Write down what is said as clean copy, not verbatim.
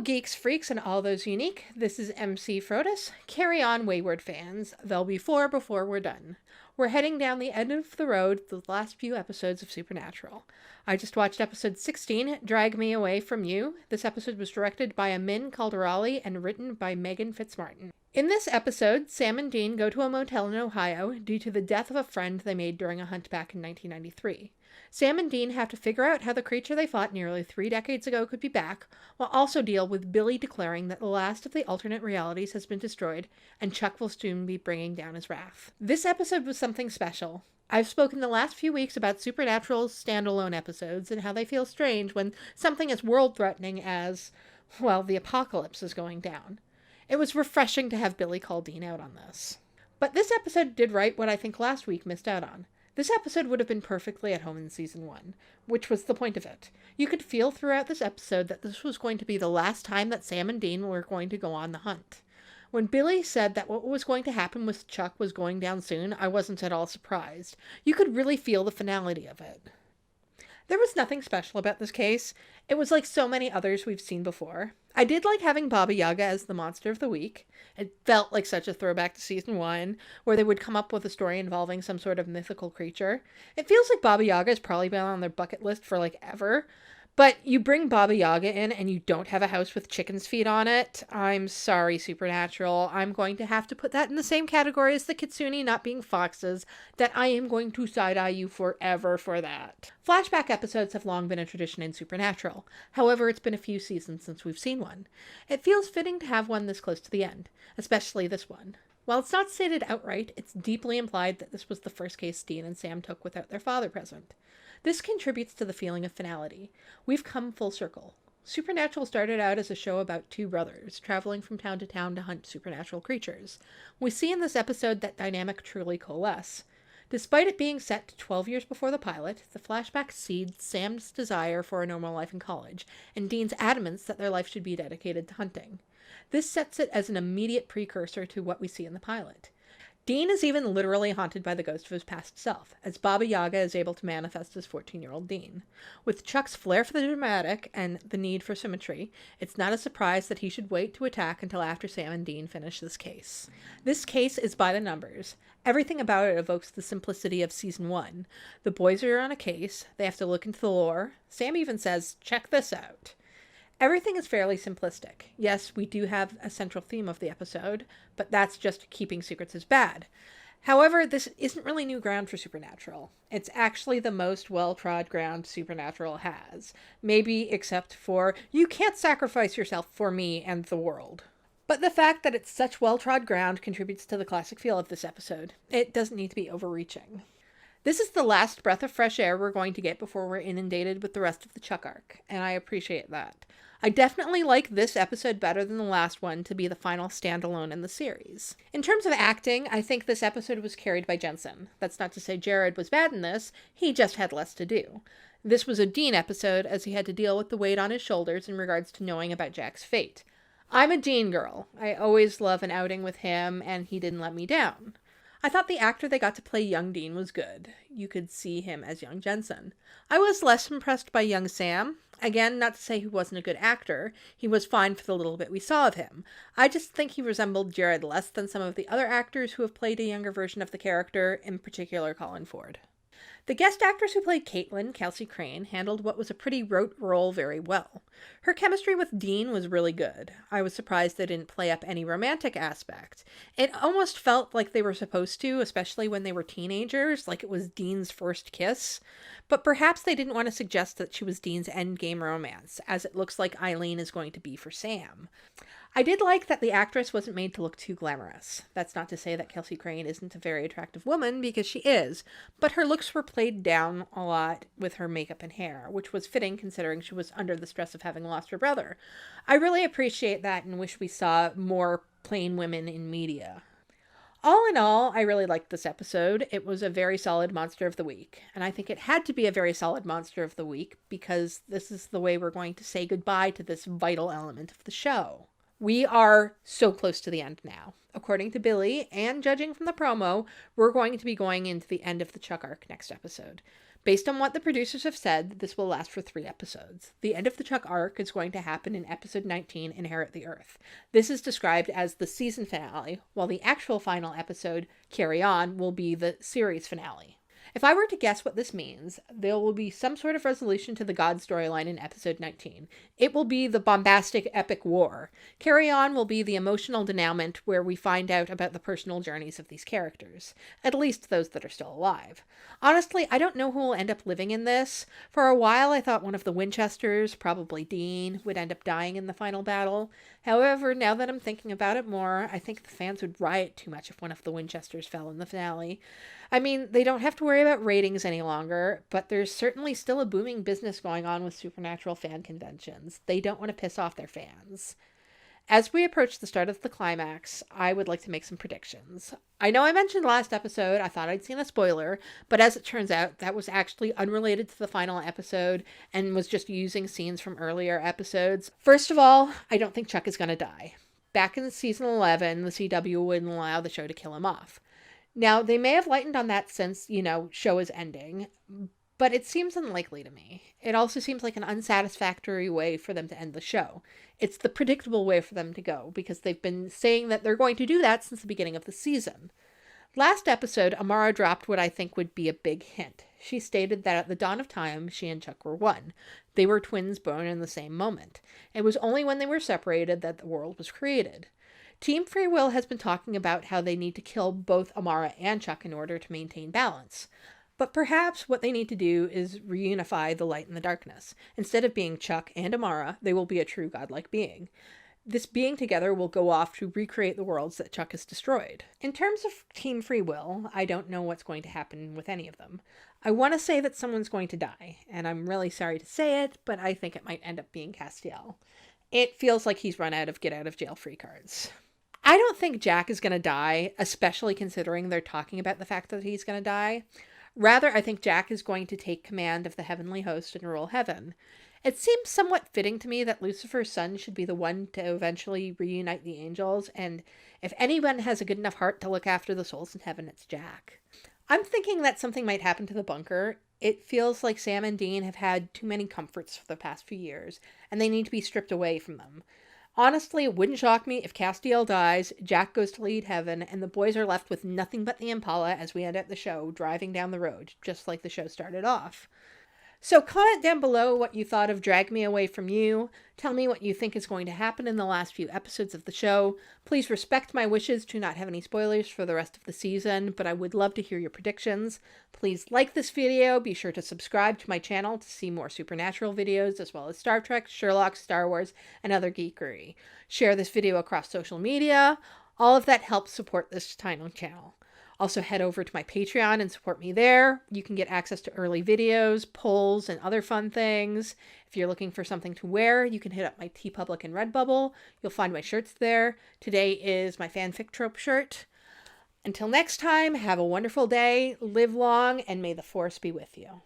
Hello, geeks, freaks, and all those unique. This is EmceeFrodis. Carry on, wayward fans. There'll be 4 before we're done. We're heading down the end of the road to the last few episodes of Supernatural. I just watched episode 16, Drag Me Away From You. This episode was directed by Amin Calderali and written by Megan Fitzmartin. In this episode, Sam and Dean go to a motel in Ohio due to the death of a friend they made during a hunt back in 1993. Sam and Dean have to figure out how the creature they fought nearly 3 decades ago could be back, while also deal with Billy declaring that the last of the alternate realities has been destroyed, and Chuck will soon be bringing down his wrath. This episode was something special. I've spoken the last few weeks about Supernatural's standalone episodes and how they feel strange when something as world-threatening as, well, the apocalypse is going down. It was refreshing to have Billy call Dean out on this. But this episode did right what I think last week missed out on. This episode would have been perfectly at home in season 1, which was the point of it. You could feel throughout this episode that this was going to be the last time that Sam and Dean were going to go on the hunt. When Billy said that what was going to happen with Chuck was going down soon, I wasn't at all surprised. You could really feel the finality of it. There was nothing special about this case. It was like so many others we've seen before. I did like having Baba Yaga as the monster of the week. It felt like such a throwback to season 1, where they would come up with a story involving some sort of mythical creature. It feels like Baba Yaga has probably been on their bucket list for like ever. But you bring Baba Yaga in and you don't have a house with chickens' feet on it. I'm sorry, Supernatural. I'm going to have to put that in the same category as the Kitsune not being foxes, that I am going to side-eye you forever for that. Flashback episodes have long been a tradition in Supernatural. However, it's been a few seasons since we've seen one. It feels fitting to have one this close to the end, especially this one. While it's not stated outright, it's deeply implied that this was the first case Dean and Sam took without their father present. This contributes to the feeling of finality. We've come full circle. Supernatural started out as a show about 2 brothers traveling from town to hunt supernatural creatures. We see in this episode that dynamic truly coalesce. Despite it being set to 12 years before the pilot, the flashback seeds Sam's desire for a normal life in college, and Dean's adamance that their life should be dedicated to hunting. This sets it as an immediate precursor to what we see in the pilot. Dean is even literally haunted by the ghost of his past self, as Baba Yaga is able to manifest as 14-year-old Dean. With Chuck's flair for the dramatic and the need for symmetry, it's not a surprise that he should wait to attack until after Sam and Dean finish this case. This case is by the numbers. Everything about it evokes the simplicity of season 1. The boys are on a case, they have to look into the lore. Sam even says, "Check this out." Everything is fairly simplistic. Yes, we do have a central theme of the episode, but that's just keeping secrets is bad. However, this isn't really new ground for Supernatural. It's actually the most well-trod ground Supernatural has. Maybe except for, you can't sacrifice yourself for me and the world. But the fact that it's such well-trod ground contributes to the classic feel of this episode. It doesn't need to be overreaching. This is the last breath of fresh air we're going to get before we're inundated with the rest of the Chuck arc, and I appreciate that. I definitely like this episode better than the last one to be the final standalone in the series. In terms of acting, I think this episode was carried by Jensen. That's not to say Jared was bad in this, he just had less to do. This was a Dean episode as he had to deal with the weight on his shoulders in regards to knowing about Jack's fate. I'm a Dean girl. I always love an outing with him, and he didn't let me down. I thought the actor they got to play young Dean was good. You could see him as young Jensen. I was less impressed by young Sam. Again, not to say he wasn't a good actor. He was fine for the little bit we saw of him. I just think he resembled Jared less than some of the other actors who have played a younger version of the character, in particular Colin Ford. The guest actress who played Caitlin, Kelsey Crane, handled what was a pretty rote role very well. Her chemistry with Dean was really good. I was surprised they didn't play up any romantic aspect. It almost felt like they were supposed to, especially when they were teenagers, like it was Dean's first kiss. But perhaps they didn't want to suggest that she was Dean's endgame romance, as it looks like Eileen is going to be for Sam. I did like that the actress wasn't made to look too glamorous. That's not to say that Kelsey Crane isn't a very attractive woman, because she is, but her looks were played down a lot with her makeup and hair, which was fitting considering she was under the stress of having lost her brother. I really appreciate that and wish we saw more plain women in media. All in all, I really liked this episode. It was a very solid Monster of the Week, and I think it had to be a very solid Monster of the Week because this is the way we're going to say goodbye to this vital element of the show. We are so close to the end now. According to Billy, and judging from the promo, we're going to be going into the end of the Chuck arc next episode. Based on what the producers have said, this will last for 3 episodes. The end of the Chuck arc is going to happen in episode 19, Inherit the Earth. This is described as the season finale, while the actual final episode, Carry On, will be the series finale. If I were to guess what this means, there will be some sort of resolution to the God storyline in episode 19. It will be the bombastic epic war. Carry On will be the emotional denouement where we find out about the personal journeys of these characters, at least those that are still alive. Honestly, I don't know who will end up living in this. For a while, I thought one of the Winchesters, probably Dean, would end up dying in the final battle. However, now that I'm thinking about it more, I think the fans would riot too much if one of the Winchesters fell in the finale. I mean, they don't have to worry about ratings any longer, but there's certainly still a booming business going on with Supernatural fan conventions. They don't want to piss off their fans. As we approach the start of the climax, I would like to make some predictions. I know I mentioned last episode I thought I'd seen a spoiler, but as it turns out, that was actually unrelated to the final episode and was just using scenes from earlier episodes. First of all, I don't think Chuck is going to die. Back in season 11, the CW wouldn't allow the show to kill him off. Now, they may have lightened on that since, show is ending, but it seems unlikely to me. It also seems like an unsatisfactory way for them to end the show. It's the predictable way for them to go, because they've been saying that they're going to do that since the beginning of the season. Last episode, Amara dropped what I think would be a big hint. She stated that at the dawn of time, she and Chuck were one. They were twins born in the same moment. It was only when they were separated that the world was created. Team Free Will has been talking about how they need to kill both Amara and Chuck in order to maintain balance. But perhaps what they need to do is reunify the light and the darkness. Instead of being Chuck and Amara, they will be a true godlike being. This being together will go off to recreate the worlds that Chuck has destroyed. In terms of Team Free Will, I don't know what's going to happen with any of them. I want to say that someone's going to die, and I'm really sorry to say it, but I think it might end up being Castiel. It feels like he's run out of get-out-of-jail-free cards. I don't think Jack is going to die, especially considering they're talking about the fact that he's going to die. Rather, I think Jack is going to take command of the heavenly host and rule heaven. It seems somewhat fitting to me that Lucifer's son should be the one to eventually reunite the angels, and if anyone has a good enough heart to look after the souls in heaven, it's Jack. I'm thinking that something might happen to the bunker. It feels like Sam and Dean have had too many comforts for the past few years, and they need to be stripped away from them. Honestly, it wouldn't shock me if Castiel dies, Jack goes to lead heaven, and the boys are left with nothing but the Impala as we end up the show, driving down the road, just like the show started off. So comment down below what you thought of Drag Me Away From You. Tell me what you think is going to happen in the last few episodes of the show. Please respect my wishes to not have any spoilers for the rest of the season, but I would love to hear your predictions. Please like this video, be sure to subscribe to my channel to see more Supernatural videos, as well as Star Trek, Sherlock, Star Wars, and other geekery. Share this video across social media. All of that helps support this tiny channel. Also head over to my Patreon and support me there. You can get access to early videos, polls, and other fun things. If you're looking for something to wear, you can hit up my TeePublic and Redbubble. You'll find my shirts there. Today is my Fanfic Trope shirt. Until next time, have a wonderful day, live long, and may the force be with you.